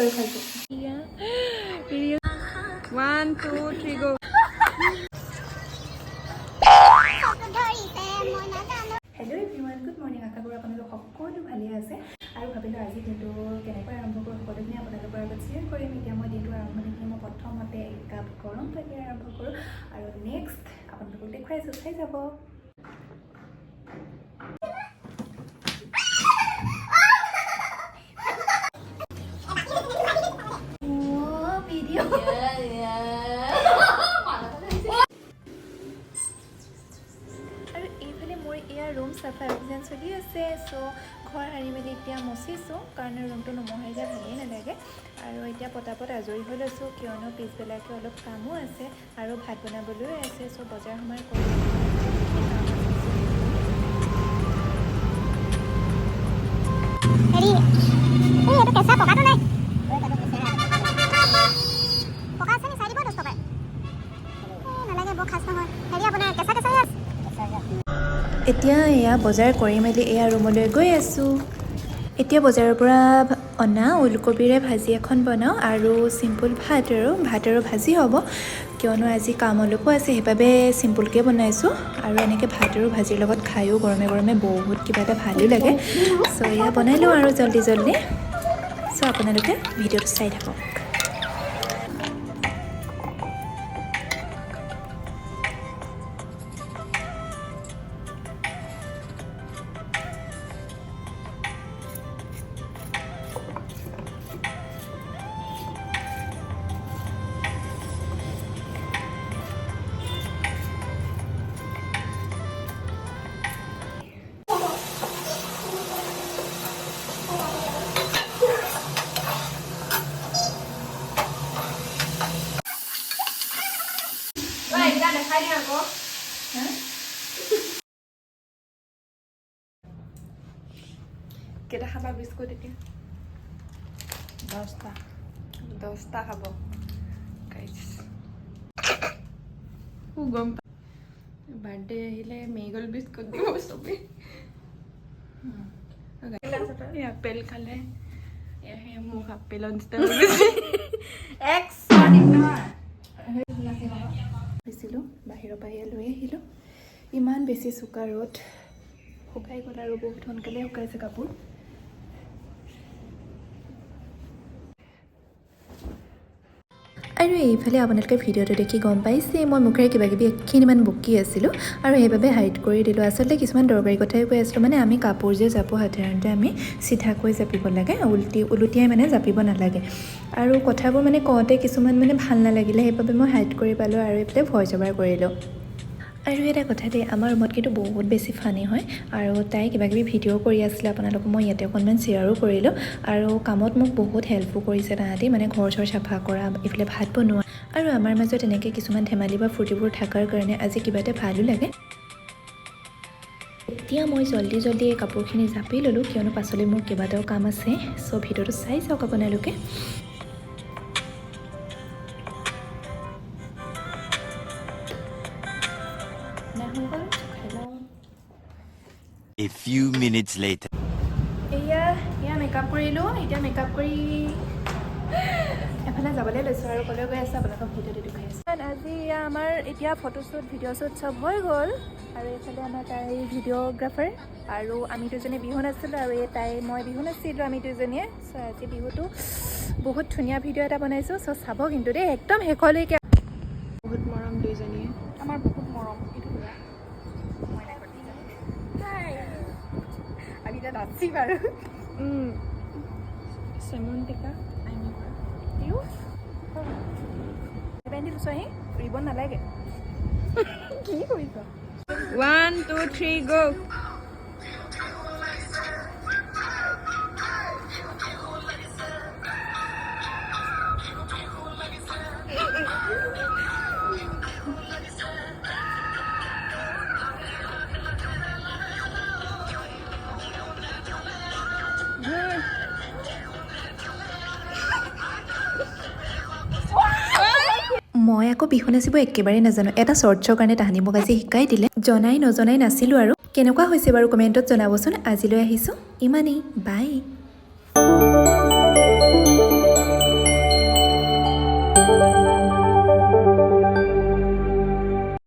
কৰি খাইছোঁ 1 2 3 go hello' everyone good morning আশা কৰোঁ আপোনালোক সকলো ভালেই আছে আৰু ভাবিলোঁ আজি দিনটো কেনেকৈ আৰম্ভ কৰোঁ সকলোখিনি আপোনালোকৰ আগত শ্বেয়াৰ কৰিম এতিয়া মই দিনটো আৰম্ভণিখিনি মই প্ৰথমতে একাপ গৰম পানী আৰম্ভ কৰোঁ আৰু নেক্সট আপোনালোকক দেখুৱাইছোঁ চাই যাব ৰুম চাফা অভিযান চলি আছে চ' ঘৰ সাৰি মেলি এতিয়া মচিছোঁ কাৰণ ৰুমটো নমহাৰিলে ভালেই নালাগে আৰু এতিয়া পটাপট আজৰি হৈ লৈছোঁ কিয়নো পিছবেলাকে অলপ কামো আছে আৰু ভাত বনাবলৈও আছে চ' বজাৰ সমাৰ কৰি এতিয়া এয়া বজাৰ কৰি মেলি এয়া ৰুমলৈ গৈ আছোঁ এতিয়া বজাৰৰ পৰা অনা ওলকবিৰে ভাজি এখন বনাওঁ আৰু চিম্পুল ভাত আৰু ভাজি হ'ব কিয়নো আজি কাম অলপো আছে সেইবাবে চিম্পুলকৈ বনাইছোঁ আৰু এনেকৈ ভাত আৰু ভাজিৰ লগত খায়ো গৰমে গৰমে বহুত কিবা এটা ভালো লাগে চ' এয়া বনাই লওঁ আৰু জল্দি চ' আপোনালোকে ভিডিঅ'টো চাই থাকক কেইটা খাবা বিস্কুট এতিয়া 10টা খাব গাইছ গম বাৰ্থডে আহিলে মেগল বিস্কুট দিব চবে আপেল খালে মোক আপেলৰ নিচিনা দিছিলোঁ বাহিৰৰ পৰা লৈ আহিলোঁ ইমান বেছি চোকা ৰ'দ শুকাই গ'ল আৰু বহুত সোনকালে শুকাইছে কাপোৰ আৰু এইফালে আপোনালোকে ভিডিঅ'টো দেখি গম পাইছে মই মুখেৰে কিবাকিবি এখিনিমান বকি আছিলোঁ আৰু সেইবাবে হাইড কৰি দিলোঁ আচলতে কিছুমান দৰকাৰী কথাই কৈ আছিলোঁ মানে আমি কাপোৰ যে জাপোঁ সাধাৰণতে আমি চিধাকৈ জাপিব লাগে ওলোটিয়াই মানে জাপিব নালাগে আৰু কথাবোৰ মানে কওঁতে কিছুমান মানে ভাল নালাগিলে সেইবাবে মই হাইড কৰি পালোঁ আৰু এইফালে ভইচ অভাৰ কৰিলোঁ আৰু এটা কথা দেই আমাৰ ৰুমত কিন্তু বহুত বেছি ফানি হয় আৰু তাই কিবাকিবি ভিডিঅ' কৰি আছিলে আপোনালোকক মই ইয়াতে অকণমান শ্বেয়াৰো কৰিলোঁ আৰু কামত মোক বহুত হেল্পো কৰিছে তাহাঁতি মানে ঘৰ চৰ চাফা কৰা এইফালে ভাত বনোৱা আৰু আমাৰ মাজত এনেকৈ কিছুমান ধেমালি বা ফূৰ্তিবোৰ থকাৰ কাৰণে আজি কিবা এটা ভালো লাগে এতিয়া মই জল্দি এই কাপোৰখিনি জাপি ল'লোঁ কিয়নো পাছলৈ মোৰ কেইবাটাও কাম আছে চ' ভিডিঅ'টো চাই চাওক আপোনালোকে A few minutes later. এয়া মেকআপ কৰিলোঁ এতিয়া মেকআপ কৰি এফালে যাবলৈ লৈছোঁ আৰু ক'লৈ গৈ আছে আপোনালোকক ভিডিঅ'টো দেখুৱাই আছোঁ আজি আমাৰ এতিয়া ফটোশ্বুট ভিডিঅ' শ্বুট চব হৈ গ'ল আৰু এইফালে আমাৰ তাই ভিডিঅ'গ্ৰাফাৰ আৰু আমি দুজনী বিহু নাছিলোঁ আৰু মই বিহু নাছিলোঁ আমি দুজনীয়ে চ' আজি বিহুটো বহুত ধুনীয়া ভিডিঅ' এটা বনাইছোঁ চ' চাব কিন্তু দেই একদম শেষলৈকে বহুত মৰম দুইজনীয়ে আমাৰ বহুত মৰম এইটো আমি এতিয়া নাচিম আৰু চেমন্তিকা চোৱাহি ৰিবন নালাগে কি কৰিছ 1 2 3 go মই আকৌ বিহু নাচিব একেবাৰে নাজানো এটা শ্বৰ্টছৰ কাৰণে তাহানি মোক আজি শিকাই দিলে জনাই নজনাই নাছিলোঁ আৰু কেনেকুৱা হৈছে বাৰু কমেণ্টত জনাবচোন আজিলৈ আহিছোঁ ইমানেই বাই